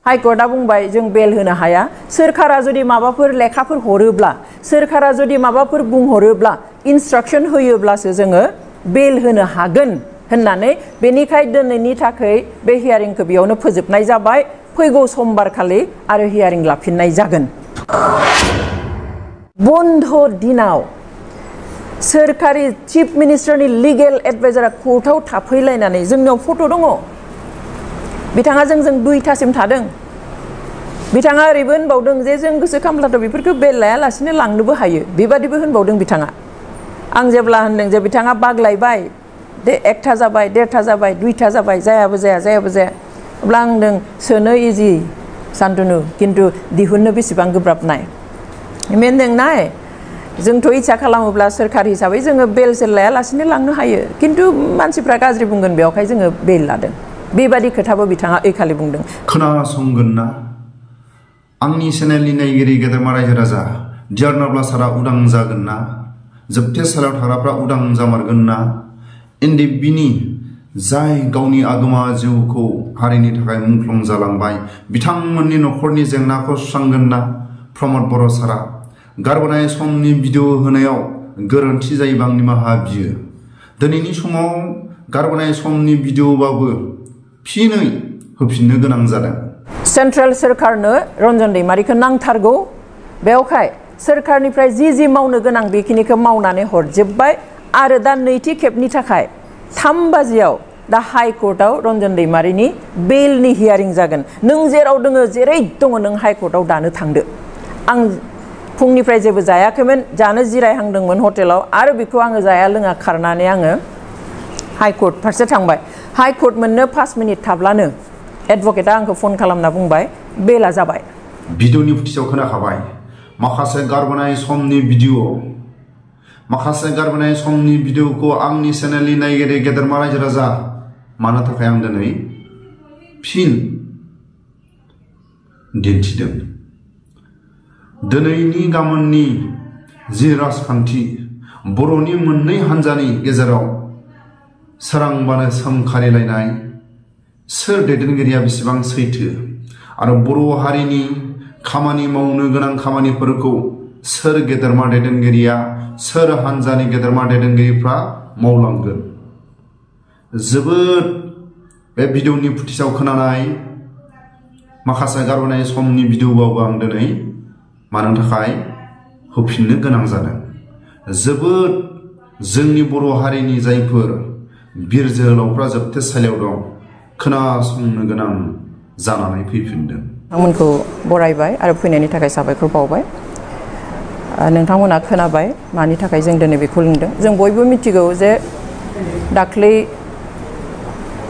हाइकर्टआ बुंबाय जों बेल होनो हाया सोरखारा जुदि माबाफोर लेखाफोर हरोब्ला सोरखारा जुदि माबाफोर बुंहरोब्ला इन्सट्राक्शन होयोब्लासो जोङो बेल होनो हागोन होननानै बेनिखाय दिनैनि थाखाय बे हियारिंखौ बेयावनो फोजोबनाय जाबाय फैगौ समबार खालि आरो हियारिं लाफिननाय जागोन बन्द दिनाव सोरखारि चिफ मिनिस्टारनि लिगेल एडभाइजारा कोर्टआव थाफैलायनानै जोंनाव फट' दङ बिथाङा जोंजों 2टासिम थादों बिथाङा ओरैबो होनबावदों जे जों गोसो खामब्लाथ' बेफोरखौ बेल लायालासिनो लांनोबो हायो बेबादिबो होनबावदों बिथाङा आं जेब्ला होनदों जे बिथाङा बाग्लायबाय दे 1था जाबाय 1.5था जाबाय 2था जाबाय जायाबो जाया अब्ला आं होनदों सोनो इजि सान्तनु किन्तु दिहुननो बेसेबां गोब्राब नाय होनदों नाय जोंथ' इच्छा खालामोब्ला सोरखार हिसाबै जोङो बेल सेल लायालासिनो लांनो हायो किन्तु मानसिफ्रा गाज्रि बुंगोन बेवहाय जोङो बेल लादों बेबादि खोथाबो बिथाङा ओइखालि बुंदों खोनासंगोन ना आंनि चेनेलनि नायगिरि गेदेमा रायजो राजा दियारनाब्ला सारा उदां जागोन ना जोबथेसालियाव थाग्राफ्रा उदां जामारगोन ना एनडिएफबिनि जाय गावनि आगोमा जिउखौ हारिनि थाखाय मुंख्लं जालांबाय बिथांमोननि न'खरनि जेंनाखौ सुस्रांगोन ना प्रमद बर' सारा गारबोनाय समनि भिडिअ होनायाव गोरोन्थि जायोबा आं निमाहा बियो दिनैनि समाव गारबोनाय समनि भिडिअबाबो फिनै होफिननो गोनां जादों सेन्ट्रेल सोरखारनो रन्जन दैमारिखौ नांथारगौ बेवहाय सोरखारनिफ्राय जि मावनो गोनां बेखिनिखौ मावनानै हरजोबबाय आरो दा नैथि खेबनि थाखाय 3 बाजियाव दा हाइकर्टआव रन्जन दैमारिनि बेलनि हियारिं जागोन नों जेराव दङ जेरै दङ नों हाइकर्टआव दानो थांदो आं फुंनिफ्राय जेबो जायाखैमोन जानो जिरायहांदोंमोन हटेलाव आरो बेखौ आङो जाया लोङा खारनानै आङो हाइकर्ट फारसे थांबाय हाइकर्ट मोननो 5 मिनिट थाब्लानो एडभकेटआ आंखौ फन खालामना बुंबाय बेला जाबाय भिडिअनि फुटेजाव खोनाखाबाय माखासे गारबोनाय समनि भिडिअखौ आंनि चेनेलनि नायगिरि गेदेरमा रायजो राजा मानो थाखाय आं दिनै फिन दिन्थिदों दिनैनि गाबोननि जि राजखान्थि बर'नि मोननै हान्जानि गेजेराव सोरांबानो सोमखारिलायनाय सोर दैदेनगिरिया बेसेबां सैथो आरो बर' हारिनि खामानि मावनो गोनां खामानिफोरखौ सोर गेदेरमा दैदेनगिरिया सोर हान्जानि गेदेरमा दैदेनगिरिफ्रा मावलांगोन जोबोद बे भिडिअनि फुटेजाव खोनानाय माखासे गारबोनाय समनि भिडिअबाबो आं दिनै मानो थाखाय होफिननो गोनां जादों जोबोद जोंनि बर' हारिनि जायफोर बिर जोहोलावफ्रा जोबथेसालियाव दं खोनासंनो गोनां जानानै फैफिनदों नोंथांमोनखौ बरायबाय आरो फैनायनि थाखाय साबायखर बावबाय नोंथांमोना खोनाबाय मानि थाखाय जों दिनै बेखौ लिंदों जों बयबो मिथिगौ जे दाख्लै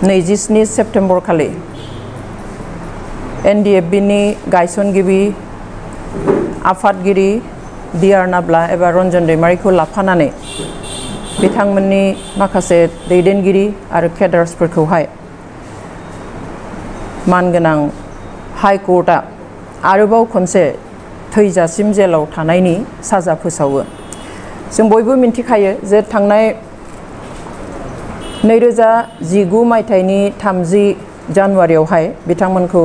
27 सेप्तेम्बर खालि एनडिएफबिनि गायसनगिरि आफादगिरि दियारनाब्ला एबा रन्जन दैमारिखौ लाफानानै बिथांमोननि माखासे दैदेनगिरि आरो केडार्सफोरखौहाय मानगोनां हाइकर्टआ आरोबाव खनसे थैजासिम जेलाव थानायनि साजा फोसावो जों बयबो मिन्थिखायो जे थांनाय 2019 मायथाइनि 30 जानुवारियावहाय बिथांमोनखौ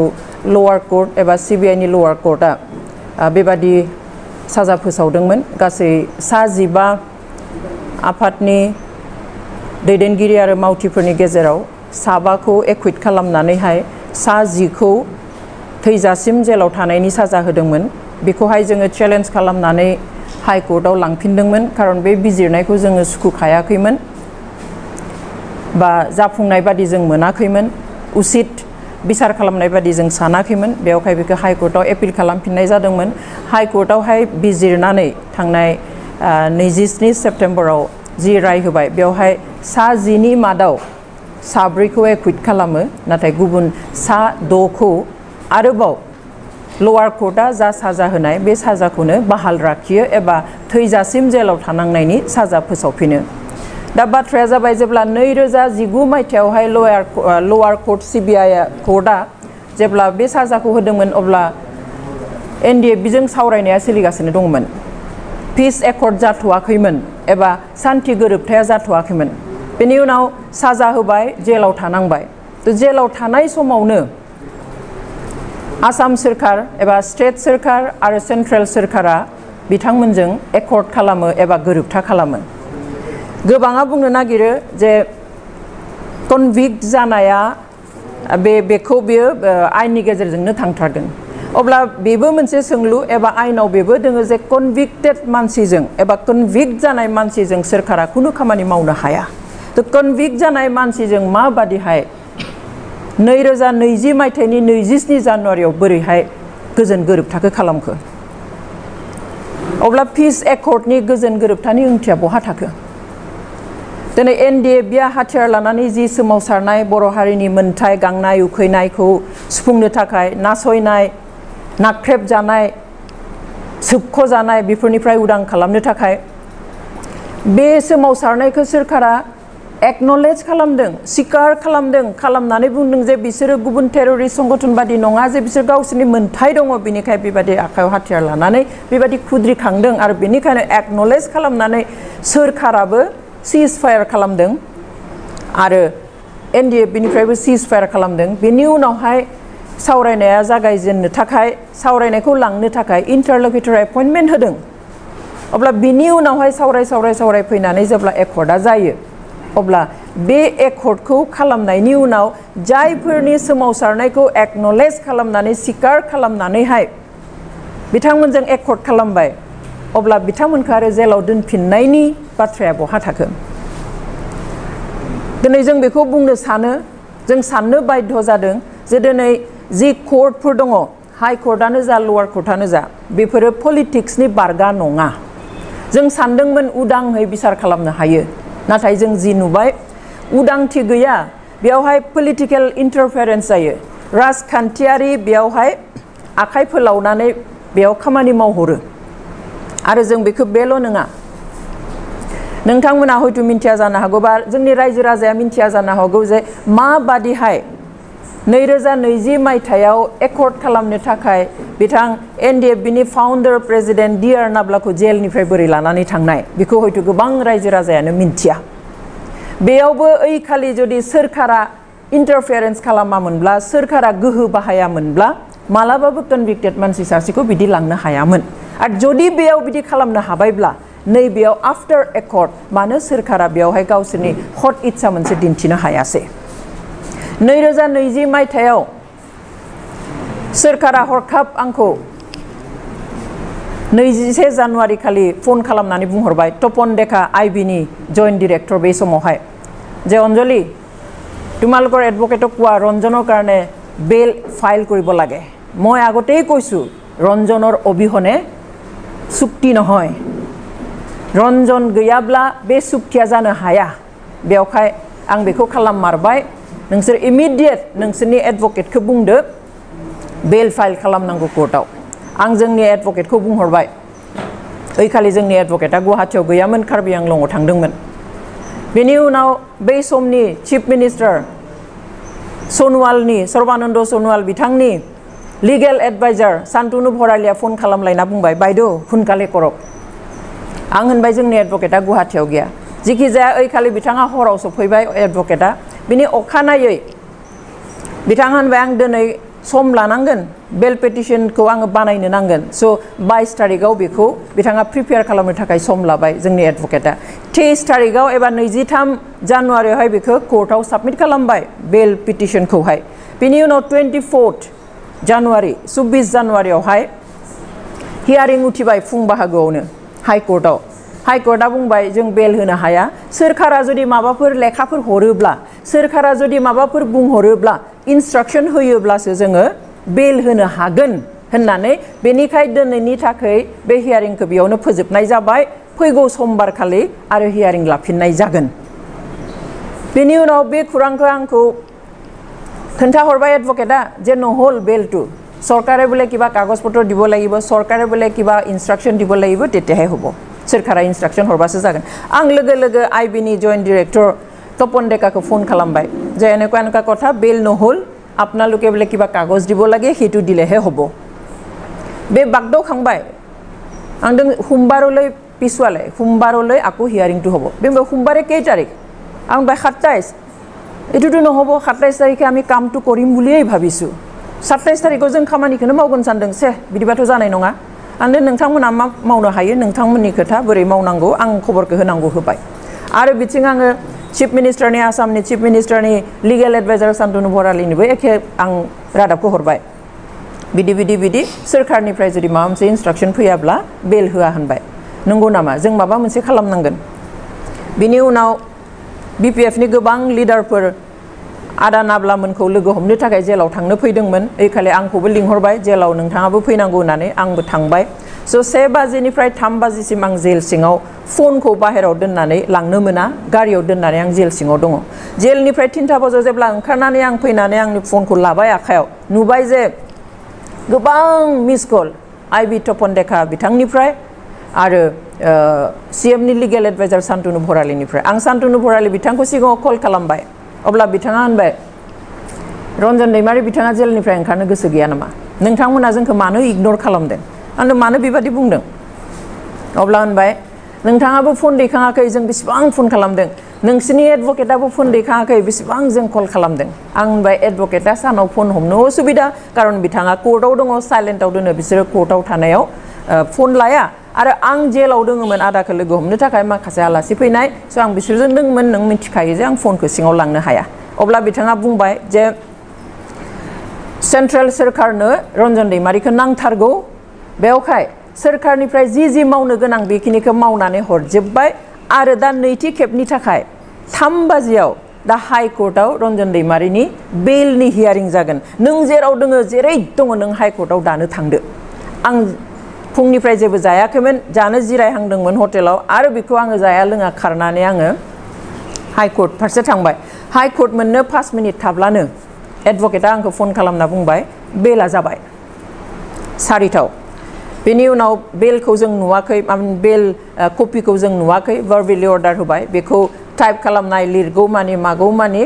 लवार कोर्ट एबा सिबिआइनि लवार कोर्टआ बेबादि साजा फोसावदोंमोन गासै 15 आफादनि दैदेनगिरि आरो मावथिफोरनि गेजेराव 7खौ एक्विट खालामनानैहाय 10खौ थैजासिम जेलाव थानायनि साजा होदोंमोन बेखौहाय जोङो चेलेन्ज खालामनानै हाइकर्टआव लांफिनदोंमोन खारन बे बिजिरनायखौ जोङो सुखुखायाखैमोन बा जाफुंनाय बादि जों मोनाखैमोन उचित बिसार खालामनाय बादि जों सानाखैमोन बेवहाय बेखौ हाइकर्टआव एपिल खालामफिननाय जादोंमोन हाइकर्टआवहाय बिजिरनानै थांनाय 27 सेप्तेम्बराव जि राय होबाय बेवहाय 10नि मादाव 4खौ एक्विट खालामो नाथाय गुबुन 6खौ आरोबाव लवार कोर्टआ जा साजा होनाय बे साजाखौनो बाहाल लाखियो एबा थैजासिम जेलाव थानांनायनि साजा फोसावफिनो दा बाथ्राया जाबाय जेब्ला 2019 मायथाइयावहाय लवार कोर्ट सिबिआइ कोर्टआ जेब्ला बे साजाखौ होदोंमोन अब्ला एनडिएफबिजों सावरायनाया सोलिगासिनो दंमोन पिस एकर्ड जाथ'वाखैमोन एबा सान्थि गोरोबथाया जाथ'वाखैमोन बेनि उनाव साजा होबाय जेलाव थानांबाय जेलाव थानाय समावनो आसाम सोरखार एबा स्टेट सोरखार आरो सेन्ट्रेल सोरखारा बिथांमोनजों एकर्ड खालामो एबा गोरोबथा खालामो गोबाङा बुंनो नागिरो जे कनभिक्ट जानाया बेखौ बियो आयेननि गेजेरजोंनो थांथारगोन अब्ला बेबो मोनसे सोंलु एबा आयेनाव बेबो दोङो जे कनभिक्टेड मानसिजों एबा कनभिक्ट जानाय मानसिजों सोरखारा खुनु खामानि मावनो हाया तो कनभिक्ट जानाय मानसिजों माबादिहाय 2020 मायथाइनि 27 जानुवारियाव बोरैहाय गोजोन गोरोबथाखौ खालामखो अब्ला पिस एकर्डनि गोजोन गोरोबथानि ओंथिया बहा थाखो दिनै एनडिएफबिआ हाथियार लानानै जि सोमावसारनाय बर' हारिनि मोनथाय गांनाय उखैनायखौ सुफुंनो थाखाय नासयनाय नाख्रेबजानाय सोबख'जानाय बेफोरनिफ्राय उदां खालामनो थाखाय बे सोमावसारनायखौ सोरखारा एक्नलेज खालामदों स्वीकार खालामदों खालामनानै बुंदों जे बिसोरो गुबुन टेररिस्ट संगठन बादि नङा जे बिसोर गावसोरनि मोनथाय दङ बेनिखाय बेबादि आखायाव हाथियार लानानै बेबादि खुद्रिखांदों आरो बेनिखायनो एक्नलेज खालामनानै सोरखाराबो सीज फायार खालामदों आरो एनडिएफबिनिफ्रायबो सीज फायार खालामदों बेनि उनावहाय सावरायनाया जागायजेननो थाखाय सावरायनायखौ लांनो थाखाय इन्टारल'किटर एपइन्टमेन्ट होदों अब्ला बिनि उनावहाय सावराय फैनानै जेब्ला एकर्डआ जायो अब्ला बे एकर्डखौ खालामनायनि उनाव जायफोरनि सोमावसारनायखौ एक्नलेज खालामनानै स्वीकार खालामनानैहाय बिथांमोनजों एकर्ड खालामबाय अब्ला बिथांमोनखौ आरो जेलाव दोनफिननायनि बाथ्राया बहा थाखो दिनै जों बेखौ बुंनो सानो जों साननो बाध्य जादों जे दिनै जि कर्टफोर दङ हाई कर्टआनो जा लवार कर्टआनो जा बेफोरो पलिटिक्सनि बारगा नङा जों सानदोंमोन उदाङै बिसार खालामनो हायो नाथाय जों जि नुबाय उदांथि गैया बेयावहाय पलिटिकेल इन्टारफेरेन्स जायो राजखान्थियारि बेयावहाय आखाइ फोलावनानै बेयाव खामानि मावहरो आरो जों बेखौ बेल' नङा नोंथांमोना हयथ' मिन्थिया जानो हागौ बा जोंनि रायजो राजाया मिन्थिया जानो हागौ जे माबादिहाय 2020 मायथाइयाव एकर्ड खालामनो थाखाय बिथां एनडिएफबिनि फाउन्डार प्रेसिडेन्ट डिआर नाब्लाखौ जेलनिफ्राय बोरै लानानै थांनाय बेखौ हयथ' गोबां रायजो राजायानो मिन्थिया बेयावबो ओइ खालि जुदि सोरखारा इन्टारफेरेन्स खालामामोनब्ला सोरखारा गोहो बाहायामोनब्ला मालाबाबो कनभिक्टेड मानसि सासेखौ बिदि लांनो हायामोन आरो जुदि बेयाव बिदि खालामनो हाबायब्ला नैबेयाव आफ्टार एकर्ड मानो सोरखारा बेयावहाय गावसोरनि हट इच्छा मोनसे दिन्थिनो हायासै 2020 मायथाइयाव सोरखारा हरखाब आंखौ 21 जानुवारि खालि फन खालामनानै बुंहरबाय तपन डेका आईबीनि जइन्ट डिरेक्टर बे समावहाय जे अंजलि তোমালোকৰ এডভোকেটক কোৱা ৰঞ্জনৰ কাৰণে বেল ফাইল কৰিব লাগে মই আগতেই কৈছো ৰঞ্জনৰ অবিহনে চুক্তি নহয় रन्जन गैयाब्ला बे सुक्तिया जानो हाया बेवहाय आं बेखौ खालाममारबाय नोंसोर इमिडिएट नोंसोरनि एडभोकेटखौ बुंदो बेल फाइल खालामनांगौ कोर्टआव आं जोंनि एडभोकेटखौ बुंहरबाय ओइ खालि जोंनि एडभोकेटआ गुवाहाटीयाव गैयामोन कार्बि आंलंआव थांदोंमोन बेनि उनाव बै समनि चीफ मिनिस्टार सनवालनि सर्बानन्द सनवाल बिथांनि लिगेल एडभाइजार शान्तनु भरालिया फन खालामलायना बुंबाय बायद' हुनकाले करक आं होनबाय जोंनि एडभोकेटआ गुवाहाटीयाव गैया जिखि जाया ओइ खालि बिथाङा हराव सफैबाय एडभोकेटआ बिनि अखानायै बिथाङा होनबाय आं दिनै सम लानांगोन बेल पेटिशनखौ आङो बानायनो नांगोन स' 22 तारिखआव बेखौ बिथाङा प्रिपेयार खालामनो थाखाय सम लाबाय जोंनि एडभोकेटआ 23 तारिखआव एबा 23 जानुवारियावहाय बेखौ कोर्टआव साबमिट खालामबाय बेल पिटिशनखौहाय बिनि उनाव 24 जानुवारि 24 जानुवारियावहाय हियारिं उथिबाय फुं बाहागोआवनो हाई कोर्टआ बुंबाय जों बेल होनो हाया सोरखारा जुदि माबाफोर लेखाफोर हरोब्ला सोरखारा जुदि माबाफोर बुंहरोब्ला इन्सट्राक्शन होयोब्लासो जोङो बेल होनो हागोन होननानै बेनिखाय दिनैनि थाखाय बे हियारिंखौ बेयावनो फोजोबनाय जाबाय फैगौ समबार खालि आरो हियारिं लाफिननाय जागोन बेनि उनाव बे खुरांखौ आंखौ खोन्थाहरबाय एडभोकेटआ जे নহ'ल बेलটো सरकारे बोले किबा कागज पत्र দিব লাগিব सरकारे बोले किबा इन्सट्राक्शन দিব লাগিব তেতিয়াহে হ'ব सोरखारा इन्सट्राक्शन हरबासो जागोन आं लोगो लोगो आईबीनि जइन्ट डिरेक्टर तपन डेकाखौ फन खालामबाय जे এনেকুৱা কথা बेल নহ'ল আপোনালোকে बोले किबा कागज দিব লাগে हेतु दिलेহে হ'ব बे बागदावखांबाय आं सोमबारলৈ पिसुवाले सोमबारলৈ আকৌ हियारिंটো হ'ব बे सोमबारे केই तारिख आं 27 एटुটো নহ'ব 27 तारिखे আমি কামটো কৰিম বুলিয়েই ভাবিছো 27 थारिखआव जों खामानिखौनो मावगोन सानदों से बिदिबाथ' जानाय नङा आंनो नोंथांमोना मा मावनो हायो नोंथांमोननि खोथा बोरै मावनांगौ आं खबरखौ होनांगौ होबाय आरो बिथिं आङो चिफ मिनिस्टारनि आसामनि चिफ मिनिस्टारनि लिगेल एडभाइजार सान्तनु बरालिनोबो एखे आं रादाबखौ हरबाय बिदि सोरखारनिफ्राय जुदि माबा मोनसे इन्सट्राक्सन फैयाब्ला बेल होआ होनबाय नंगौ नामा जों माबा मोनसे खालामनांगोन बिनि उनाव बिपिएफनि गोबां लिडारफोर आदा नाब्लामोनखौ लोगो हमनो थाखाय जेलाव थांनो फैदोंमोन ओइखालि आंखौबो लिंहरबाय जेलाव नोंथाङाबो फैनांगौ होननानै आंबो थांबाय स' 1 बाजिनिफ्राय 3 बाजिसिम आं जेल सिङाव फनखौ बाहेरायाव दोननानै लांनो मोना गारियाव दोननानै आं जेल सिङाव दङ जेलनिफ्राय 3 बाजियाव जेब्ला ओंखारनानै आं फैनानै आंनि फनखौ लाबाय आखायाव नुबाय जे गोबां मिस कल आइबि तपन बिथांनिफ्राय आरो सिएमनि लिगेल एडभाइजार सान्तनु बरालिनिफ्राय आं सान्तनु बरालि बिथांखौ सिगाङाव कल खालामबाय अब्ला बिथाङा होनबाय रन्जन दैमारि बिथाङा जेलनिफ्राय ओंखारनो गोसो गैया नामा नोंथांमोना जोंखौ मानो इगनर खालामदों आंनो मानो बेबादि बुंदों अब्ला होनबाय नोंथाङाबो फन दैखाङाखै जों बेसेबां फन खालामदों नोंसिनि एडभकेटआबो फन दैखाङाखै बेसेबां जों कल खालामदों आं होनबाय एडभकेटआ सानाव फन हमनो असुबिदा खारन बिथाङा कर्टआव दङ साइलेन्टआव दोनो बिसोरो कर्टआव थानायाव फन लाया आरो आं जेलाव दङमोन आदाखौ लोगो हमनो थाखाय माखासे आलासि फैनाय स' आं बिसोरजों दंमोन नों मिथिखायो जे आं फनखौ सिङाव लांनो हाया अब्ला बिथाङा बुंबाय जे सेन्ट्रेल सोरखारनो रन्जन दैमारिखौ नांथारगौ बेवहाय सोरखारनिफ्राय जि मावनो गोनां बेखिनिखौ मावनानै हरजोब्बाय आरो दा नैथि खेबनि थाखाय 3 बाजियाव दा हाइ कर्टआव रन्जन दैमारिनि बेलनि हियारिं जागोन नों जेराव दङ जेरै दङ नों हाइ कर्टआव दानो थांदो आं फुंनिफ्राय जेबो जायाखैमोन जानो जिरायहांदोंमोन हटेलाव आरो बेखौ आङो जाया लोङा खारनानै आङो हाइ कर्ट फारसे थांबाय हाइ कर्ट मोननो 5 मिनिट थाब्लानो एडभकेटआ आंखौ फन खालामना बुंबाय बेला जाबाय 4टाव बेनि उनाव बेलखौ जों नुवाखै बेल कपिखौ जों नुवाखै भार्बेलि अर्डार होबाय बेखौ टाइप खालामनाय लिरगौ मानि मागौ मानि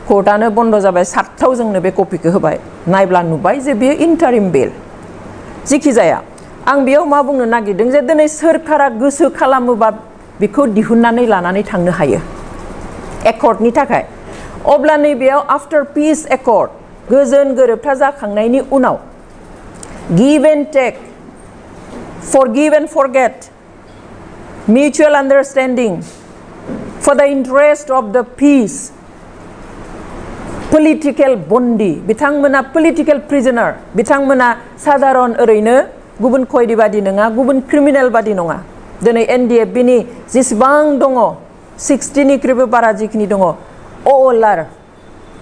कर्टआनो बन्द जाबाय 7टाव जोंनो बे कपिखौ होबाय नायब्ला नुबाय जे बेयो इन्टारिम बेल जिखि जाया आं बेयाव मा बुंनो नागिरदों जे दिनै सोरखारा गोसो खालामोबा बेखौ दिहुननानै लानानै थांनो हायो एकर्डनि थाखाय अब्ला नैबेयाव आफ्टार पिस एकर्ड गोजोन गोरोबथा जाखांनायनि उनाव give and tech forgive and forget mutual understanding for the interest of the peace political bondie बिथांमोना political prisoner बिथांमोना साधारन ओरैनो गुबुन खयदी बादि नङा गुबुन क्रिमिनेल बादि नङा दिनै NDFB नि जेसेबां दङ 60 निख्रुइबो बारा जिखिनि दङ all are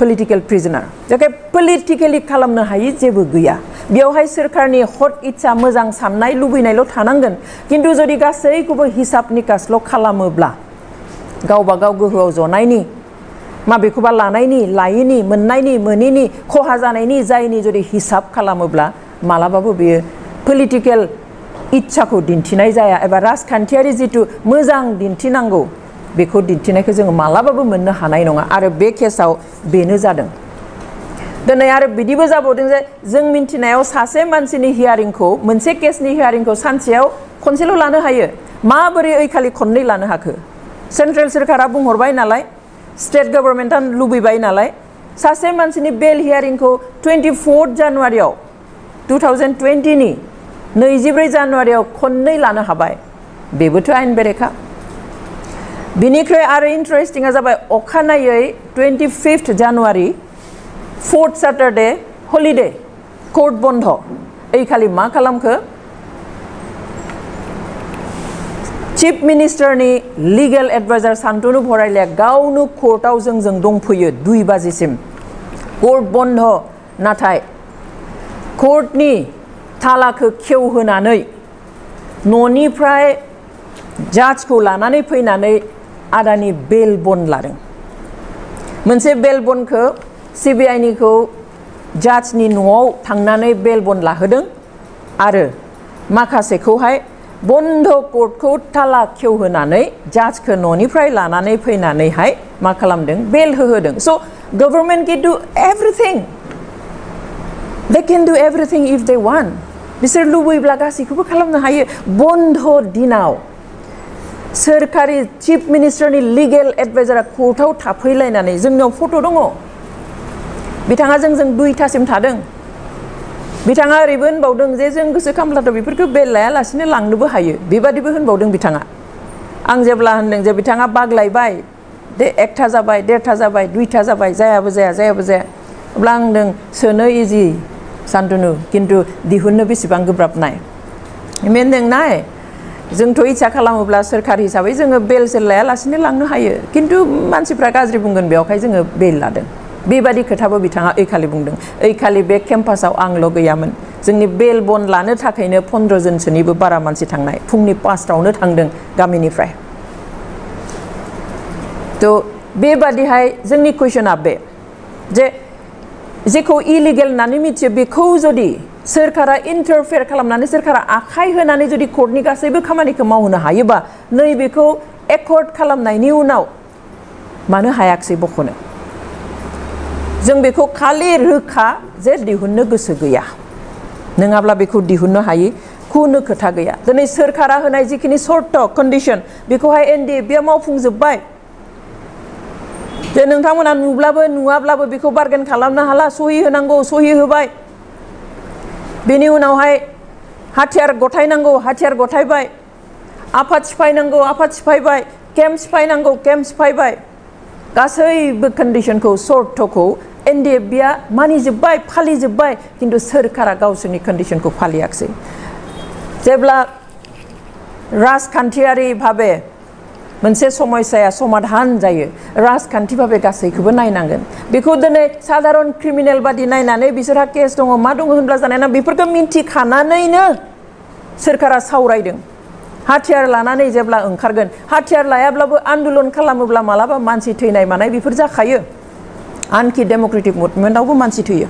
political prisoner जाके politically खालामनो हायि जेबो गैया बेवहाय सोरखारनि हट इच्छा मोजां साननाय लुबैनायल' थानांगोन किन्तु जुदि गासैखौबो हिसाब निकासल' खालामोब्ला गावबा गाव गोहोआव जनायनि माबेखौबा लानायनि लायिनि मोननायनि मोनिनि खहा जानायनि जायनि जुदि हिसाब खालामोब्ला मालाबाबो बेयो पलिटिकेल इच्छाखौ दिन्थिनाय जाया एबा राजखान्थियारि जितु मोजां दिन्थिनांगौ बेखौ दिन्थिनायखौ जोङो मालाबाबो मोननो हानाय नङा आरो बे केसाव बेनो जादों दिनै आरो बिदिबो जाबावदों जे जों मिन्थिनायाव सासे मानसिनि हियारिंखौ मोनसे केसनि हियारिंखौ सानसेयाव खनसेल' लानो हायो माबोरै ओइखालि खननै लानो हाखो सेन्ट्रेल सोरखारा बुंहरबाय नालाय स्टेट गभर्नमेन्टआ लुबैबाय नालाय सासे मानसिनि बेल हियारिंखौ 24 जानुवारियाव 2020 नि 24 जानुवारियाव खननै लानो हाबाय बेबोथ' आयेन बेरेखा बिनिख्रुइ आरो इन्टारेस्टिंआ जाबाय अखानायै 25 January 4th Saturday holiday court बन्द ओइखालि मा खालामखो चिफ मिनिस्टारनि लिगेल एडभाइजार सान्तनु बरालिया गावनो कोर्टआव जोंजों दंफैयो 2 बाजिसिम कोर्ट बन्द नाथाय कोर्टनि तालाखौ खेवहोनानै न'निफ्राय जाजखौ लानानै फैनानै आदानि बेल बन्द लादों मोनसे बेल बन्दखौ CBI निखौ जाजनि न'आव थांनानै बेल बन्द लाहोदों आरो माखासेखौहाय बन्द कोर्टखौ ताला खेवहोनानै जाजखौ न'निफ्राय लानानै फैनानैहाय मा खालामदों बेल होहोदों स' government can do everything they can do everything if they want बिसोर लुबैब्ला गासैखौबो खालामनो हायो बन्द दिनाव सोरखारि चिफ मिनिस्टारनि लिगेल एडभाइजारा कोर्टआव थाफैलायनानै जोंनाव फट' दङ बिथाङा जोंजों 2टासिम थादों बिथाङा ओरैबो होनबावदों जे जों गोसो खामब्लाथ' बेफोरखौ बेल लायालासिनो लांनोबो हायो बेबादिबो होनबावदों बिथाङा आं जेब्ला होनदों जे बिथाङा बाग्लायबाय दे एकथा जाबाय देरथा जाबाय दुइथा जाबाय जायाबो जाया अब्ला आं होनदों सोनो इजि सान्तनु खिन्थु दिहुननो बेसेबां गोब्राब नाय होनदों नाय जोंथ' इच्छा खालामोब्ला सोरखार हिसाबै जोङो बेल सेल लायालासिनो लांनो हायो खिन्थु मानसिफ्रा गाज्रि बुंगोन बेयावहाय जोङो बेल लादों बेबादि खोथाबो बिथाङा ओइखालि बुंदों ओइखालि बे केम्पासाव आंल' गैयामोन जोंनि बेल बन लानो थाखायनो 15 जनसोनिबो बारा मानसि थांनाय फुंनि 5टायावनो थांदों गामिनिफ्राय थ' बेबादिहाय जोंनि कुइसना बे जे जेखौ इलिगेल होननानै मिथियो बेखौ जुदि सोरखारा इन्टारफेयार खालामनानै सोरखारा आखाइ होनानै जुदि कर्टनि गासैबो खामानिखौ मावहोनो हायोबा नैबेखौ एकर्ड खालामनायनि उनाव मानो हायाखिसै बख'नो जों बेखौ खालि रोखा जे दिहुननो गोसो गैया नङाब्ला बेखौ दिहुननो हायि खुनु खोथा गैया दिनै सोरखारा होनाय जिखिनि सर्त कन्डिशन बेखौहाय एनडिएफबिआ मावफुंजोब्बाय जे नोंथांमोना नुब्लाबो नुवाब्लाबो बेखौ बारगेन खालामनो हाला सहि होनांगौ सहि होबाय बेनि उनावहाय हाथियार गथायनांगौ हाथियार गथायबाय आफाद सिफायनांगौ आफाद सिफायबाय केम्प सिफायनांगौ केम्प सिफायबाय गासैबो कन्डिशनखौ सर्तखौ एनडिएफबिआ मानिजोब्बाय फालिजोब्बाय खिन्थु सोरखारा गावसोरनि कन्डिशनखौ फालियाखिसै जेब्ला राजखान्थियारि भाबे मोनसे समस्याया समाधान जायो राजखान्थि भाबे गासैखौबो नायनांगोन बेखौ दिनै साधारन क्रिमिनेल बादि नायनानै बिसोरहा केस दङ मा दङ होनब्ला जानाय ना बेफोरखौ मिन्थिखानानैनो सोरखारा सावरायदों हाथियार लानानै जेब्ला ओंखारगोन हाथियार लायाब्लाबो आन्दलन खालामोब्ला मालाबा मानसि थैनाय मानाय बेफोर जाखायो आनखि डेम'क्रेटिक मुभमेन्टआवबो मानसि थैयो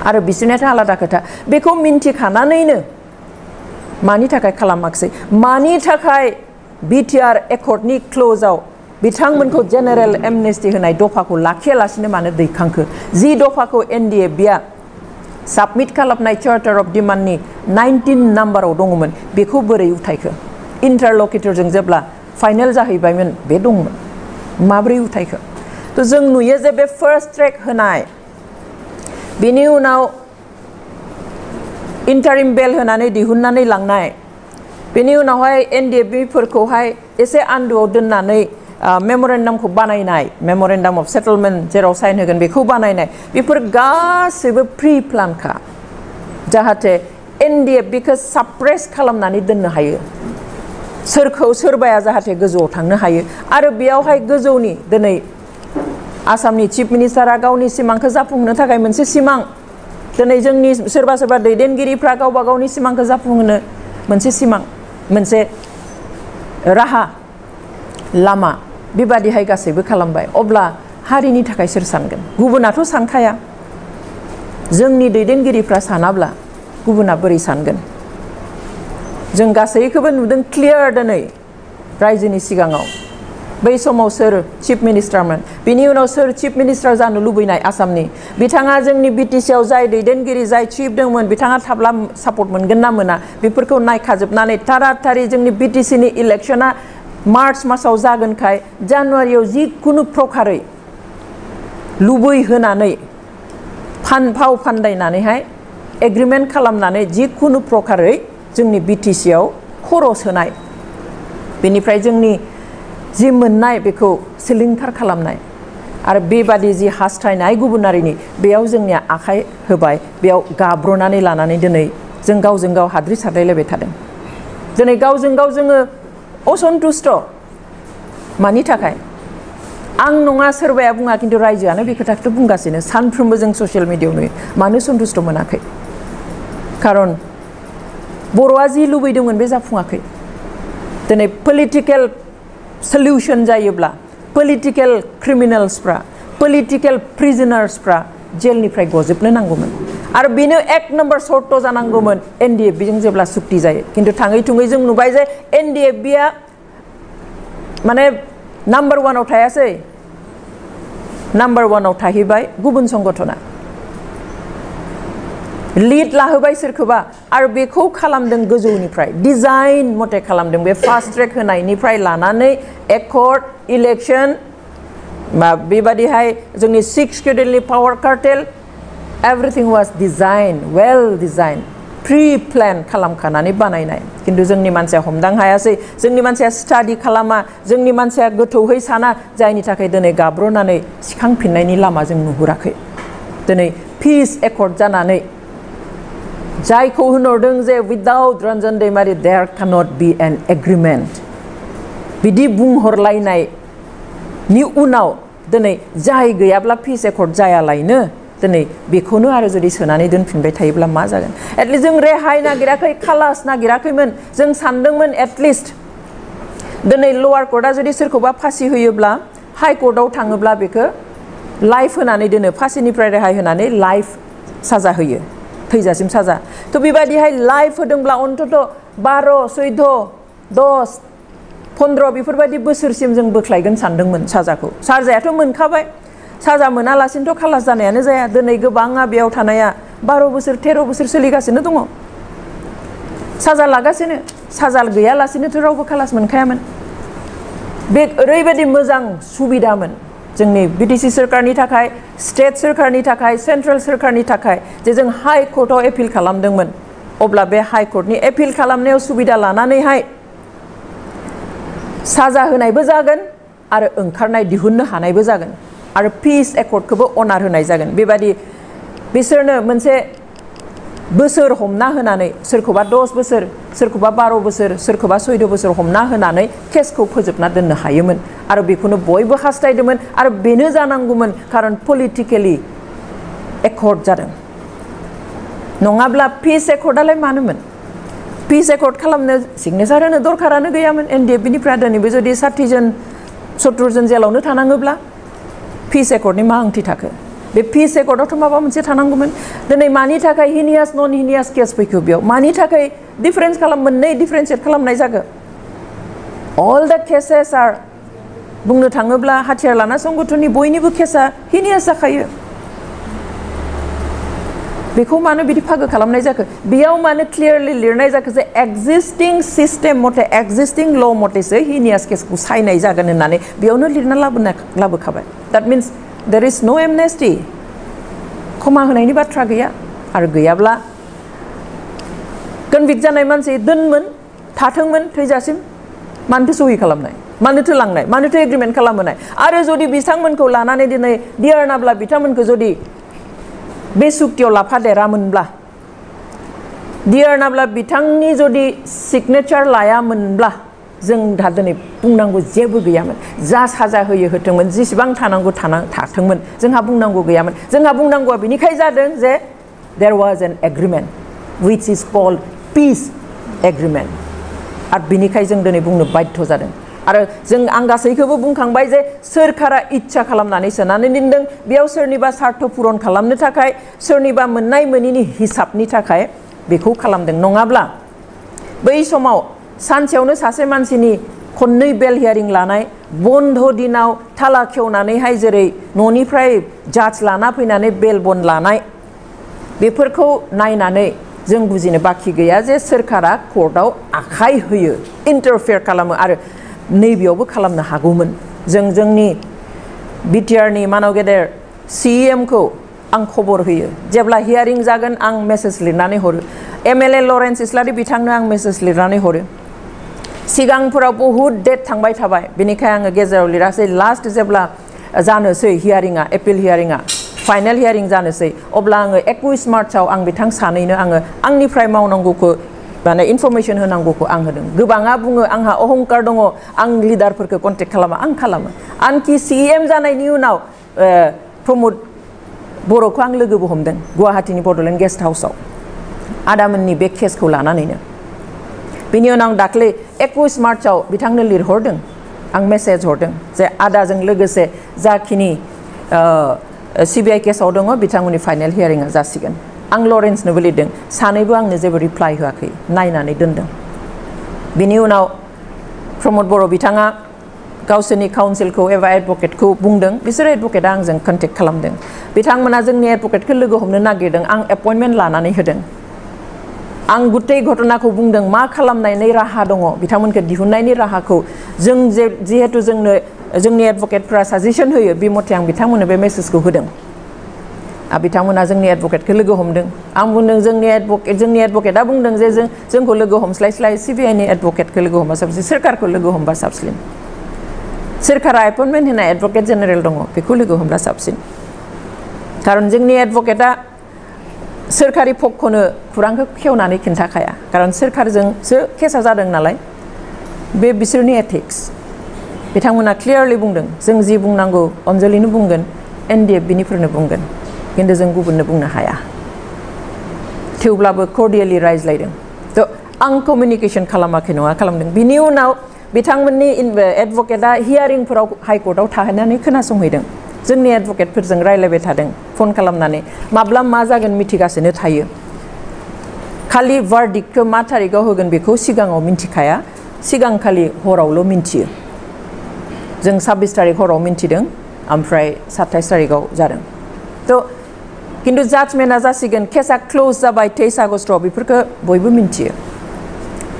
आरो बिसोरनियाथ' आलादा खोथा बेखौ मिन्थिखानानैनो मानि थाखाय खालामाखिसै मानि थाखाय बिटिआर एकर्डनि क्ल'जआव बिथांमोनखौ जेनेरेल एमनेस्टि होनाय दफाखौ लाखियालासिनो मानो दैखांखो जि दफाखौ एनडिएफबिआ साबमिट खालामनाय चार्टार अफ डिमान्डनि 19 नाम्बाराव दङमोन बेखौ बोरै उथायखो इन्टारलकिटरजों जेब्ला फाइनेल जाहैबायमोन बे दंमोन माब्रै उथायखो थ' जों नुयो जे बे फार्स्ट ट्रेक होनाय बेनि उनाव इन्टारिम बेल होनानै दिहुननानै लांनाय बेनि उनावहाय एनडिएफबिफोरखौहाय एसे आन्दोआव दोननानै मेम'रेन्डामखौ बानायनाय मेम'रेन्डाम अफ सेटलमेन्ट जेराव साइन होगोन बेखौ बानायनाय बेफोर गासैबो प्रि प्लानखा जाहाथे एनडिएफबिखौ साप्रेस खालामनानै दोननो हायो सोरखौ सोरबाया जाहाथे गोजौआव थांनो हायो आरो बेयावहाय गोजौनि दिनै आसामनि चिफ मिनिस्टारा गावनि सिमांखौ जाफुंहोनो थाखाय मोनसे सिमां दिनै जोंनि सोरबा सोरबा दैदेनगिरिफ्रा गावबा गावनि सिमांखौ जाफुंहोनो मोनसे सिमां मोनसे राहा लामा बेबादिहाय गासैबो खालामबाय अब्ला हारिनि थाखाय सोर सानगोन गुबुनाथ' सानखाया जोंनि दैदेनगिरिफ्रा सानाब्ला गुबुना बोरै सानगोन जों गासैखौबो नुदों क्लियार दिनै रायजोनि सिगाङाव बै समाव सोर चिफ मिनिस्टारमोन बिनि उनाव सोर चिफ मिनिस्टार जानो लुबैनाय आसामनि बिथाङा जोंनि बिटिसिआव जाय दैदेनगिरि जाय चिफ दंमोन बिथाङा थाब्ला सापर्ट मोनगोन ना मोना बेफोरखौ नायखाजोबनानै थाराथारि जोंनि बिटिसिनि इलेक्शना मार्च मासाव जागोनखाय जानुवारियाव जिखुनु प्रकारै लुबैहोनानै फाव फान्दायनानैहाय एग्रिमेन्ट खालामनानै जिखुनु प्रकारै जोंनि बिटिसिआव खर' सोनाय बेनिफ्राय जोंनि जि मोननाय बेखौ सिलिंखार खालामनाय आरो बेबादि जि हास्थायनाय गुबुनारिनि बेयाव जोंनिया आखाइ होबाय बेयाव गाब्र'नानै लानानै दिनै जों गावजों गाव हाद्रि सारलायलायबाय थादों दिनै गावजों गाव जोङो असन्तुष्ट मानि थाखाय आं नङा सोरबाया बुङा खिन्थु रायजोआनो बे खोथाखौथ' बुंगासिनो सानफ्रोमबो जों ससियेल मिडियायाव नुयो मानो सन्तुष्ट मोनाखै खारन बर'आ जि लुबैदोंमोन बे जाफुङाखै दिनै पलिटिकेल सल्युशन जायोब्ला पलिटिकेल क्रिमिनेल्सफ्रा पलिटिकेल प्रिजनार्सफ्रा जेलनिफ्राय गजोबनो नांगौमोन आरो बेनो 1 नम्बर सर्त जानांगौमोन एनडिएफबिजों जेब्ला सुक्ति जायो खिन्थु थाङै थुङै जों नुबाय जे एनडिएफबिआ माने नाम्बार 1आव थायासै नाम्बार 1आव थाहैबाय गुबुन संगठना लिड लाहोबाय सोरखौबा आरो बेखौ खालामदों गोजौनिफ्राय डिजाइन मथे खालामदों बे फास्ट ट्रेक होनायनिफ्राय लानानै एकर्ड इलेक्शन बेबादिहाय जोंनि 6 शेड्युलनि power cartel everything was designed, well designed, pre-planned खालामखानानै बानायनाय किन्तु जोंनि मानसिया हमदां हायासै जोंनि मानसिया स्टाडि खालामा जोंनि मानसिया गोथौहै साना जायनि थाखाय दिनै गाब्रनानै सिखांफिननायनि लामा जों नुहुराखै दिनै पिस एकर्ड जानानै जायखौ होनहरदों जे without Ranjan Daimary there cannot be an agreement बिदि बुंहरलायनायनि उनाव दिनै जाय गैयाब्ला पिस एकर्ड जायालायनो दिनै बेखौनो आरो जुदि सोनानै दोनफिनबाय थायोब्ला मा जागोन एटलिस्ट जों रेहाय नागिराखै खालास नागिराखैमोन जों सानदोंमोन एटलिस्ट दिनै लवार कर्टआ जुदि सोरखौबा फासि होयोब्ला हाइ कर्टआव थाङोब्ला बेखौ लाइफ होनानै दोनो फासिनिफ्राय रेहाय होनानै लाइफ साजा होयो थैजासिम साजा थ' बेबायदिहाय लाइफ होदोंब्ला अन्तत 12, 14, 10, 15 बेफोरबायदि बोसोरसिम जों बोख्लायगोन सानदोंमोन साजाखौ साजायाथ' मोनखाबाय साजा मोनालासिनोथ' खालास जानायानो जाया दिनै गोबाङा बेयाव थानाया 12 बोसोर 13 बोसोर सोलिगासिनो दङ साजा लागासिनो साजा गैयालासिनोथ' रावबो खालास मोनखायामोन बे ओरैबायदि मोजां सुबिदामोन जोंनि बिटिसि सरकारनि थाखाय स्टेट सरकारनि थाखाय सेन्ट्रेल सरकारनि थाखाय जे जों हाइ कर्टआव एपिल खालामदोंमोन अब्ला बे हाइ कर्टनि एपिल खालामनायाव सुबिदा लानानैहाय साजा होनायबो जागोन आरो ओंखारनाय दिहुननो हानायबो जागोन आरो पिस एकर्डखौबो अनार होनाय जागोन बेबायदि बिसोरनो मोनसे बोसोर हमना होनानै सोरखौबा 10 बोसोर सोरखौबा 12 बोसोर सोरखौबा 14 बोसोर हमना होनानै केसखौ फोजोबना दोननो हायोमोन आरो बेखौनो बयबो हास्थायदोंमोन आरो बेनो जानांगौमोन खारन पलिटिकेलि एकर्ड जादों नङाब्ला पिस एकर्डआलाय मानोमोन पिस एकर्ड खालामनो सिगनेचार होनो दरखारानो गैयामोन एनडिएफबिनिफ्राय दिनैबो जुदि 60 जन 70 जन जेलावनो थानाङोब्ला पिस एकर्डनि मा ओंथि थाखो बे पिस एकर्डआवथ' माबा मोनसे थानांगौमोन दिनै मानि थाखाय हिनियास नन हिनियास केस फैखो बेयाव मानि थाखाय डिफारेन्स मोननै डिफारेन्सियेट खालामनाय जागो अल द केसेस आर बुंनो थाङोब्ला हाथियार लाना संगठननि बयनिबो केसा हिनियास जाखायो बेखौ मानो बिदि फागो खालामनाय जाखो बेयाव मानो क्लियारलि लिरनाय जाखो जे एक्जिस्टिं सिस्टेम मथे एक्जिस्टिं ल मथेसो हिनियास केसखौ सायनाय जागोन होननानै बेयावनो लिरना लाबोखाबाय दैट मीन्स देयर इज नो एमनेस्टी क्षमा होनायनि बाथ्रा गैया आरो गैयाब्ला कनभिक्ट जानाय मानसि दोनमोन थाथोंमोन थैजासिम मानोथो सहि खालामनाय मानोथो लांनाय मानोथो एग्रिमेन्ट खालामहोनाय आरो जुदि बिथांमोनखौ लानानै दिनै दियारनाब्ला बिथांमोनखौ जुदि बे सुक्तियाव लाफादेरामोनब्ला दियारनाब्ला बिथांनि जुदि सिगनेचार लायामोनब्ला जों दा दिनै बुंनांगौ जेबो गैयामोन जा साजा होयो होथोंमोन जेसेबां थानांगौ थाथोंमोन जोंहा बुंनांगौ गैयामोन जोंहा बुंनांगौआ बेनिखाय जादों जे there was an agreement which is called peace agreement आरो बेनिखाय जों दिनै बुंनो बाध्य जादों आरो जों आं गासैखौबो बुंखांबाय जे सोरखारा इच्छा खालामनानै सोनानै दोनदों बेयाव सोरनिबा स्वार्थ पुरन खालामनो थाखाय सोरनिबा मोननाय मोनिनि हिसाबनि थाखाय बेखौ खालामदों नङाब्ला बै समाव सानसेयावनो सासे मानसिनि खननै बेल हियारिं लानाय बन्द दिनाव थाला खेवनानैहाय जेरै न'निफ्राय जाज लाना फैनानै बेल बन्द लानाय बेफोरखौ नायनानै जों बुजिनो बाखि गैया जे सोरखारा कर्टआव आखाइ होयो इन्टारफेयार खालामो आरो नैबेयावबो खालामनो हागौमोन जों जोंनि बिटिआरनि मानव गेदेर सिएमखौ आं खबर होयो जेब्ला हियारिं जागोन आं मेसेज लिरनानै हरो एमएलए लरेन्स इस्लारि बिथांनो आं मेसेज लिरनानै हरो सिगांफोराव बहुद डेट थांबाय थाबाय बेनिखाय आङो गेजेराव लिरासै लास्ट जेब्ला जानोसै हियारिंआ एपिल हियारिंआ फाइनेल हियारिं जानोसै अब्ला आङो 21 मार्चआव आं बिथां सानैनो आङो आंनिफ्राय मावनांगौखौ माने इनफरमेशन होनांगौखौ आं होदों गोबाङा बुङो आंहा अहंकार दङ आं लिडारफोरखौ कन्टेक्ट खालामा आं खालामो आनखि सिएम जानायनि उनाव प्रमोद बर'खौ आं लोगोबो हमदों गुवाहाटीनि बड'लेण्ड गेस्ट हाउसआव आदामोननि बे केसखौ लानानैनो बेनि उनाव आं दाख्लै 21 मार्चआव बिथांनो लिरहरदों आं मेसेज हरदों जे आदाजों लोगोसे जाखिनि सिबिआइ केसआव दङ बिथांमोननि फाइनेल हियारिंआ जासिगोन आं लरेन्सनोबो लिरदों सानैबो आंनो जेबो रिप्लाइ होआखै नायनानै दोनदों बिनि उनाव प्रमोद बर' बिथाङा गावसोरनि काउन्सिलखौ एबा एडभकेटखौ बुंदों बिसोर एडभकेटआ आंजों कन्टेक्ट खालामदों बिथांमोना जोंनि एडभकेटखौ लोगो हमनो नागिरदों आं एपइन्टमेन्ट लानानै होदों आं गुतै घटनाखौ बुंदों मा खालामनायनि राहा दङ बिथांमोनखौ दिहुननायनि राहाखौ जों जिहेतु जोंनो जोंनि एडभकेटफोरा साजेसन होयो बे मथे आं बिथांमोननो बे मेसेजखौ होदों बिथांमोना जोंनि एडभकेटखौ लोगो हमदों आं बुंदों जोंनि एडभकेटआ बुंदों जे जोंखौ लोगो हमस्लायस्लाय सिबिआइनि एडभकेटखौ लोगो हमबा साबसिन सोरखारखौ लोगो हमबा साबसिन सोरखारा एपइन्टमेन्ट होनाय एडभकेट जेनेरेल दङ बेखौ लोगो हमब्ला साबसिन खारन जोंनि एडभकेटआ सोरखारि पक्षनो खुरांखौ खेवनानै खिन्थाखाया खारन सोरखारजोंसो केसा जादों नालाय बे बिसोरनि एथिक्स बिथांमोना क्लियारलि बुंदों जों जि बुंनांगौ अनजलिनो बुंगोन NDFBनिफोरनो बुंगोन खिन्थु जों गुबुननो बुंनो हाया थेवब्लाबो कर्डियेलि रायज्लायदों थ' आं कमिउनिकेसन खालामाखै नङा खालामदों बिनि उनाव बिथांमोननि एडभकेटआ हियारिंफोराव हाइकर्टआव थाहैनानै खोनासंहैदों जोंनि एडभकेटफोरजों रायज्लायबाय थादों फन खालामनानै माब्ला मा जागोन मिथिगासिनो थायो खालि भार्डिक्टखौ मा थारिखआव होगोन बेखौ सिगाङाव मिन्थिखाया सिगांखालि हरावल' मिन्थियो जों 26 तारिख हराव मिन्थिदों ओमफ्राय 27 तारिखआव जादों थ' खिन्थु जाजमेन्टआ जासिगोन केसा क्लोज जाबाय 23 आगस्टआव बेफोरखौ बयबो मिन्थियो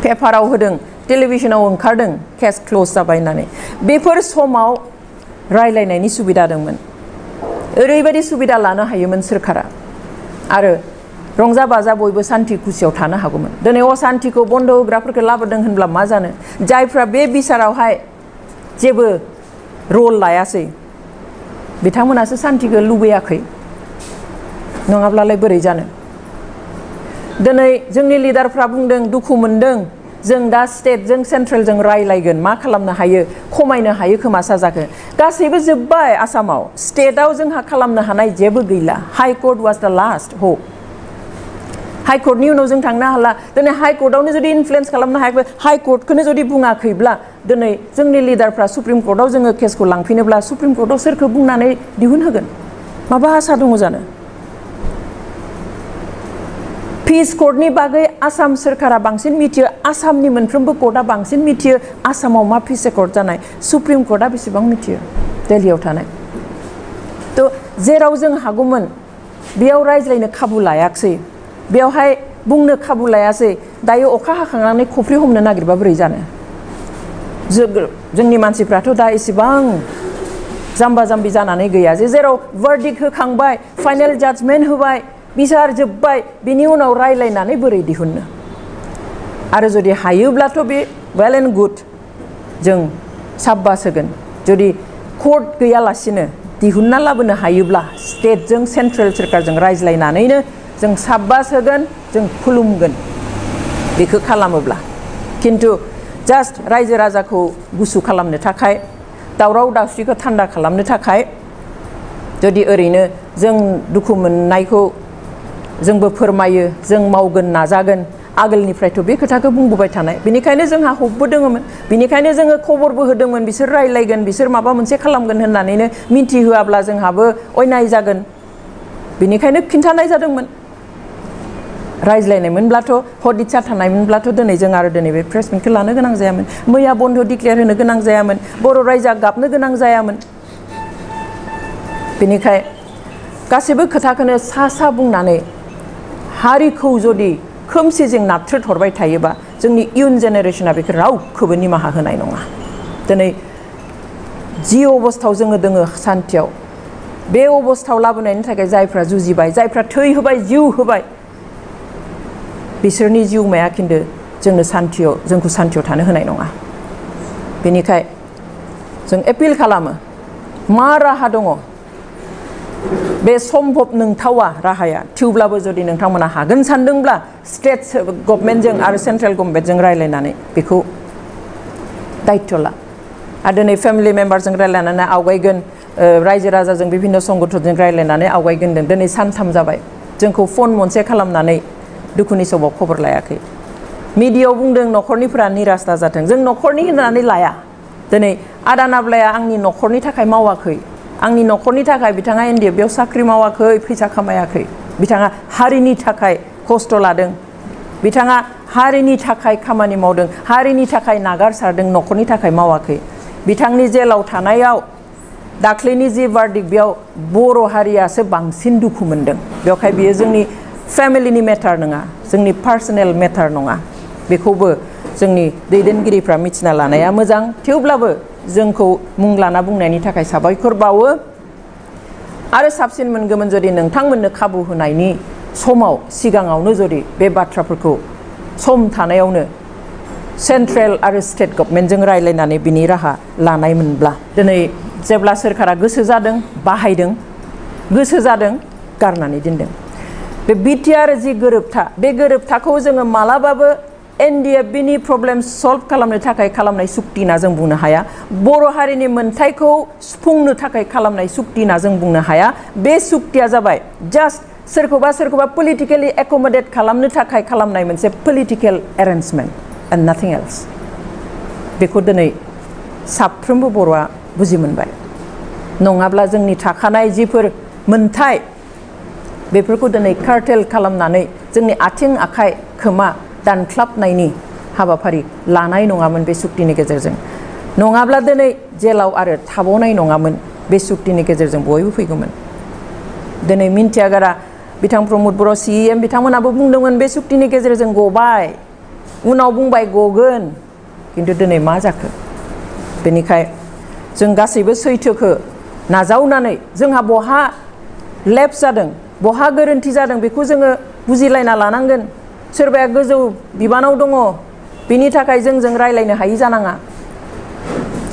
पेपाराव होदों टेलिभिजनाव ओंखारदों केस क्लोज जाबाय होननानै बेफोर समाव रायलायनायनि सुबिदा दंमोन ओरैबायदि सुबिदा लानो हायोमोन सोरखारा आरो रंजा बाजा बयबो सान्थि खुसियाव थानो हागौमोन दिनै असान्थिखौ बन्द होग्राफोरखौ लाबोदों होनब्ला मा जानो जायफ्रा बे बिसारावहाय जेबो रल लायासै बिथांमोनासो सान्थिखौ लुबैयाखै नङाब्लालाय बोरै जानो दिनै जोंनि लिडारफ्रा बुंदों दुखु मोनदों जों दा स्टेटजों सेन्ट्रेलजों रायलायगोन मा खालामनो हायो खमायनो हायो खोमा साजाखौ गासैबो जोब्बाय आसामाव स्टेटआव जोंहा खालामनो हानाय जेबो गैला हाइकर्ट वाज द लास्ट होप हाइकर्टनि उनाव जों थांनो हाला दिनै हाइकर्टआवनो जुदि इनफ्लुयेन्स खालामनो हायाखै हाइकर्टखौनो जुदि बुङाखैब्ला दिनै जोंनि लिडारफ्रा सुप्रिम कर्टआव जोङो केसखौ लांफिनोब्ला सुप्रिम कर्टआव सोरखौ बुंनानै दिहुनहोगोन माबा आसा दङ जानो पिस कर्टनि बागै आसाम सोरखारा बांसिन मिथियो आसामनि मोनफ्रोमबो कर्टआ बांसिन मिथियो आसामाव मा पिस कर्ट जानाय सुप्रिम कर्टआ बेसेबां मिथियो दिल्लीयाव थानाय थ' जेराव जों हागौमोन बेयाव रायज्लायनो खाबु लायाखसै बेयावहाय बुंनो खाबु लायासै दायो अखा हाखांनानै खफ्रि हमनो नागिरबा बोरै जानो जोंनि मानसिफ्राथ' दा एसेबां जाम्बा जाम्बि जानानै गैया जे जेराव भार्डिक्ट होखांबाय फाइनेल जाजमेन्ट होबाय बिसार जोब्बाय बिनि उनाव रायलायनानै बोरै दिहुननो आरो जुदि हायोब्लाथ' बे वेल एन्ड गुड जों साब्बास होगोन जुदि कर्ट गैयालासिनो दिहुनना लाबोनो हायोब्ला स्टेटजों सेन्ट्रेल सोरखारजों रायज्लायनानैनो जों साब्बास होगोन जों खुलुमगोन बेखौ खालामोब्ला खिन्थु जास्ट रायजो राजाखौ गुसु खालामनो थाखाय दावराव दावसिखौ थान्दा खालामनो थाखाय जुदि ओरैनो जों दुखु मोननायखौ जोंबो फोरमायो जों मावगोन नाजागोन आगोलनिफ्रायथ' बे खोथाखौ बुंबोबाय थानाय बेनिखायनो जोंहा हपबो दङमोन बेनिखायनो जोङो खबरबो होदोंमोन बिसोर रायलायगोन बिसोर माबा मोनसे खालामगोन होननानैनो मिन्थिहोआब्ला जोंहाबो अयनाय जागोन बेनिखायनो खिन्थानाय जादोंमोन रायज्लायनायमोनब्लाथ' हदिसा थानायमोनब्लाथ' दिनै जों आरो दिनै बे प्रेस मिटखौ लानो गोनां जायामोन मैया बन्द डिक्लेयार होनो गोनां जायामोन बर' रायजोआ गाबनो गोनां जायामोन बेनिखाय गासैबो खोथाखौनो सा बुंनानै हारिखौ जुदि खोमसिजों नाथ्रोद हरबाय थायोबा जोंनि इयुन जेनेरेशना बेखौ रावखौबो निमाहा होनाय नङा दिनै जि अबस्थायाव जोङो दोङो सान्थियाव बे अबस्थायाव लाबोनायनि थाखाय जायफ्रा जुजिबाय जायफ्रा थै होबाय जिउ होबाय बिसोरनि जिउमाया खिन्थु जोंखौ सान्थियाव थानो होनाय नङा बेनिखाय जों एपिल खालामो मा राहा दङ बे सम्भब नंथावा राहाया थेवब्लाबो जुदि नोंथांमोना हागोन सानदोंब्ला स्टेट गभर्नमेन्टजों आरो सेन्ट्रेल गभर्नमेन्टजों रायलायनानै बेखौ दायित्व ला आरो दिनै फेमिलि मेम्बारजों रायलायनानै आवगायगोन रायजो राजाजों बिभिन्न संगठनजों रायलायनानै आवगायगोन दिनै सानथाम जाबाय जोंखौ फन मोनसे खालामनानै दुखुनि समाव खबर लायाखै मिडियायाव बुंदों न'खरनिफोरा निराश दाजाथों जों न'खरनि होननानै लाया दिनै आदा नाब्लाया आंनि न'खरनि थाखाय मावाखै आंनि न'खरनि थाखाय बिथाङा NDFBआव साख्रि मावाखै फैसा खामायाखै बिथाङा हारिनि थाखाय खस्थ' लादों बिथाङा हारिनि थाखाय खामानि मावदों हारिनि थाखाय नागारसारदों न'खरनि थाखाय मावाखै बिथांनि जेलाव थानायाव दाख्लैनि जि भार्डिक्ट बेयाव बर' हारियासो बांसिन दुखु मोनदों बेवहाय बियो जोंनि फेमिलिनि मेटार नङा जोंनि पार्सनेल मेटार नङा बेखौबो जोंनि दैदेनगिरिफ्रा मिथिना लानाया मोजां थेवब्लाबो जोंखौ मुं लाना बुंनायनि थाखाय साबायखर बावो आरो साबसिन मोनगौमोन जुदि नोंथांमोननो खाबु होनायनि समाव सिगाङावनो जुदि बे बाथ्राफोरखौ सम थानायावनो सेन्ट्रेल आरो स्टेट गभर्नमेन्टजों रायलायनानै बिनि राहा लानायमोनब्ला दिनै जेब्ला सोरखारा गोसो जादों बाहायदों गोसो जादों गारनानै दोनदों बे बिटिआर जि गोरोबथा बे गोरोबथाखौ जोङो मालाबाबो एनडिएफबिनि प्रब्लेम सल्भ खालामनो थाखाय खालामनाय सुक्ति होनना जों बुंनो हाया बर' हारिनि मोनथायखौ सुफुंनो थाखाय खालामनाय सुक्ति होनना जों बुंनो हाया बे सुक्तिया जाबाय जास्ट सोरखौबा पलिटिकेलि एकमडेट खालामनो थाखाय खालामनाय मोनसे पलिटिकेल एरेन्जमेन्ट एन्ड नाथिं एल्स बेखौ दिनै साफ्रोमबो बर'आ बुजि मोनबाय नङाब्ला जोंनि थाखानाय जिफोर मोनथाय बेफोरखौ दिनै कार्टेल खालामनानै जोंनि आथिं आखाइ खोमा दानख्लाबनायनि हाबाफारि लानाय नङामोन बे सुक्तिनि गेजेरजों नङाब्ला दिनै जेलाव आरो थाबावनाय नङामोन बे सुक्तिनि गेजेरजों बयबो फैगौमोन दिनै मिन्थियागारा बिथां प्रमद बर' CEM बिथांमोनाबो बुंदोंमोन बे सुक्तिनि गेजेरजों गबाय उनाव बुंबाय गगोन किन्तु दिनै मा जाखो बेनिखाय जों गासैबो सैथोखौ नाजावनानै जोंहा बहा लेप्स जादों बहा गोरोन्थि जादों बेखौ जोङो बुजिलायना लानांगोन सोरबाया गोजौ बिबानाव दङ बिनि थाखाय जोंजों रायलायनो हायि जानाङा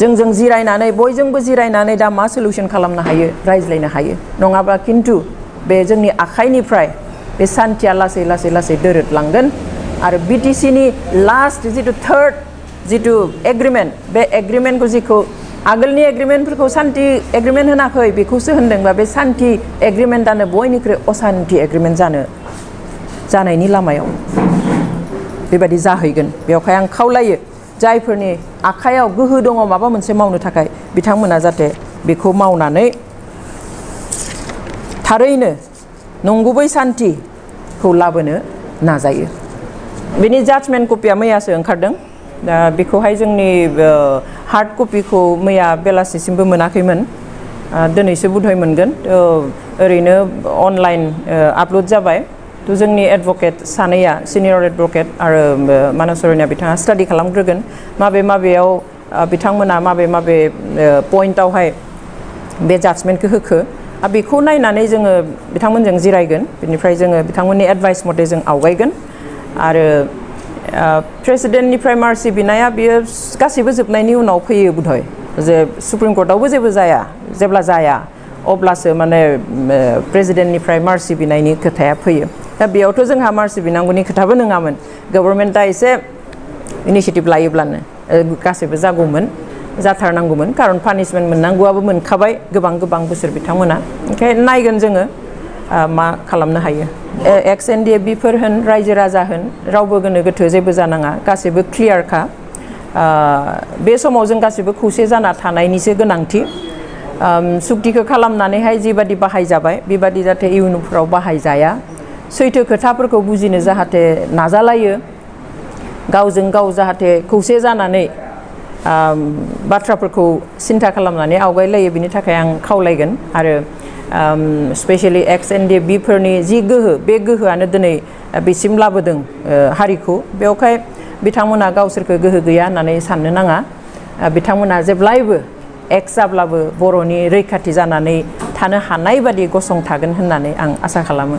जोंजों जिरायनानै बयजोंबो जिरायनानै दा मा सल्युसन खालामनो हायो रायज्लायनो हायो नङाबा किन्तु बे जोंनि आखाइनिफ्राय बे सान्थिया लासै लासै लासै दोरोदलांगोन आरो बिटिसिनि लास्ट जितु थार्ड जितु एग्रिमेन्ट बे एग्रिमेन्टखौ जिखौ आगोलनि एग्रिमेन्टफोरखौ सान्थि एग्रिमेन्ट होनाखै बेखौसो होनदोंबा बे सान्थि एग्रिमेन्टआनो बयनिख्रुइ असान्थि एग्रिमेन्ट जानायनि लामायाव बेबायदि जाहैगोन बेवहाय आं खावलायो जायफोरनि आखायाव गोहो दङ माबा मोनसे मावनो थाखाय बिथांमोना जाहाथे बेखौ मावनानै थारैनो नंगुबै सान्थिखौ लाबोनो नाजायो बेनि जाजमेन्ट कपिया मैयासो ओंखारदों दा बेखौहाय जोंनि हार्ड कपिखौ मैया बेलासिसिमबो मोनाखैमोन दिनैसो बुधय मोनगोन ओरैनो अनलाइन आपल'ड जाबाय थ' जोंनि एडभकेट सानैया सिनियर एडभकेट आरो मानसरनिया बिथाङा स्टाडि खालामग्रोगोन माबेयाव बिथांमोना माबे पइन्टआवहाय बे जाजमेन्टखौ होखो बेखौ नायनानै जोङो बिथांमोनजों जिरायगोन बेनिफ्राय जोङो बिथांमोननि एडभाइस मथे जों आवगायगोन आरो प्रेसिडेन्टनिफ्राय मार्सि बिनाया बियो गासैबो जोबनायनि उनाव फैयो बुधय जे सुप्रिम कर्टआवबो जेब्ला जाया अब्लासो माने प्रेसिडेन्टनिफ्राय मार्सि बिनायनि खोथाया फैयो दा बेयावथ' जोंहा मार्सि बिनांगौनि खोथाबो नङामोन गभर्नमेन्टआ एसे इनिसियेटिभ लायोब्लानो गासैबो जागौमोन जाथारनांगौमोन खारन पानिशमेन्ट मोननांगौआबो मोनखाबाय गोबां बोसोर बिथांमोना ओंखायनो नायगोन जोङो मा खालामनो हायो एक्स एनडिएफबिफोर होन रायजो राजा होन रावबो गोनो गोथो जेबो जानाङा गासैबो क्लियारखा बे समाव जों गासैबो खौसे जाना थानायनिसो गोनांथि सुक्तिखौ खालामनानैहाय जिबादि बाहायजाबाय बेबादि जाहाथे इयुनफ्राव बाहायजाया सैथो खोथाफोरखौ बुजिनो जाहाथे नाजालायो गावजों गाव जाहाथे खौसे जानानै बाथ्राफोरखौ सिन्था खालामनानै आवगायलायो बिनि थाखाय आं खावलायगोन आरो स्पेशली एक्स एनडिएफबिफोरनि जि गोहो बे गोहोआनो दिनै बेसिम लाबोदों हारिखौ बेवहाय बिथांमोना गावसोरखौ गोहो गैया होननानै साननो नाङा बिथांमोना जेब्लायबो एक्स जाब्लाबो बर'नि रैखाथि जानानै थानो हानाय बादि गसंथागोन होननानै आं आसा खालामो